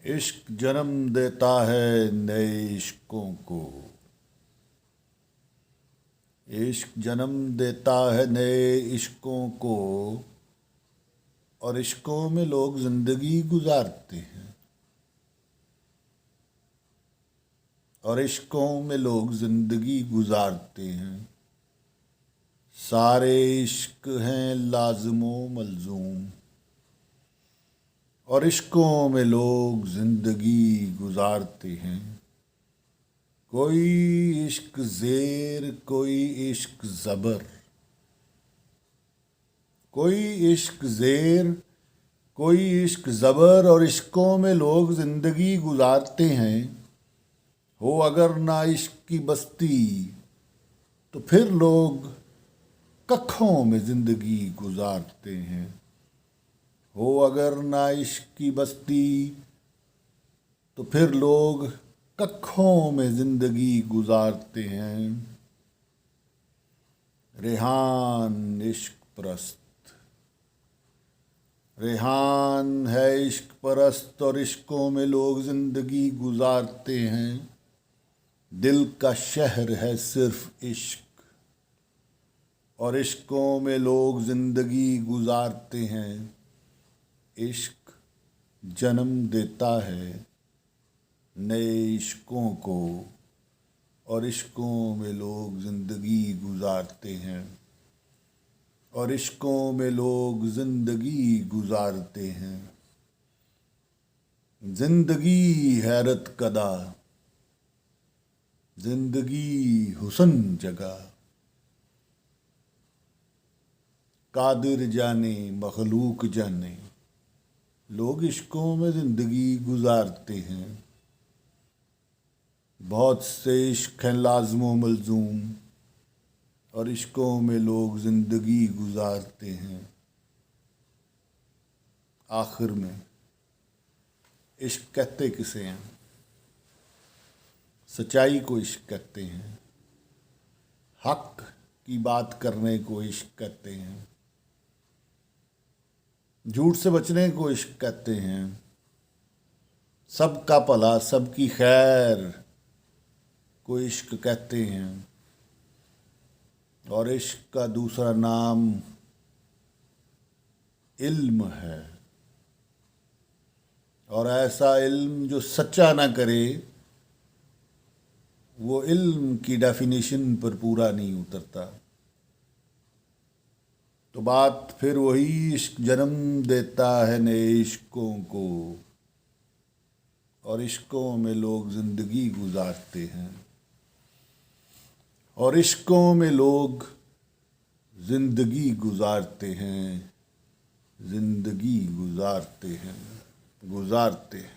عشق جنم دیتا ہے نئے عشقوں کو۔ عشق جنم دیتا ہے نئے عشقوں کو، اور عشقوں میں لوگ زندگی گزارتے ہیں۔ اور عشقوں میں لوگ زندگی گزارتے ہیں۔ سارے عشق ہیں لازم و ملزوم، اور عشقوں میں لوگ زندگی گزارتے ہیں۔ کوئی عشق زیر، کوئی عشق زبر، کوئی عشق زیر، کوئی عشق زبر، اور عشقوں میں لوگ زندگی گزارتے ہیں۔ ہو اگر نہ عشق کی بستی تو پھر لوگ ککھوں میں زندگی گزارتے ہیں۔ ہو اگر نہ عشق کی بستی تو پھر لوگ ککھوں میں زندگی گزارتے ہیں۔ ریحان عشق پرست، ریحان ہے عشق پرست، اور عشقوں میں لوگ زندگی گزارتے ہیں۔ دل کا شہر ہے صرف عشق، اور عشقوں میں لوگ زندگی گزارتے ہیں۔ عشق جنم دیتا ہے نئے عشقوں کو، اور عشقوں میں لوگ زندگی گزارتے ہیں۔ اور عشقوں میں لوگ زندگی گزارتے ہیں۔ زندگی حیرت کدا، زندگی حسن جگہ، قادر جانے مخلوق جانے، لوگ عشقوں میں زندگی گزارتے ہیں۔ بہت سے عشق ہیں لازم و ملزوم، اور عشقوں میں لوگ زندگی گزارتے ہیں۔ آخر میں عشق کہتے کسے ہیں؟ سچائی کو عشق کہتے ہیں، حق کی بات کرنے کو عشق کہتے ہیں، جھوٹ سے بچنے کو عشق کہتے ہیں، سب کا بھلا سب کی خیر کو عشق کہتے ہیں۔ اور عشق کا دوسرا نام علم ہے، اور ایسا علم جو سچا نہ کرے وہ علم کی ڈیفینیشن پر پورا نہیں اترتا۔ تو بات پھر وہی، عشق جنم دیتا ہے نئے عشقوں کو، اور عشقوں میں لوگ زندگی گزارتے ہیں۔ اور عشقوں میں لوگ زندگی گزارتے ہیں، زندگی گزارتے ہیں، گزارتے ہیں۔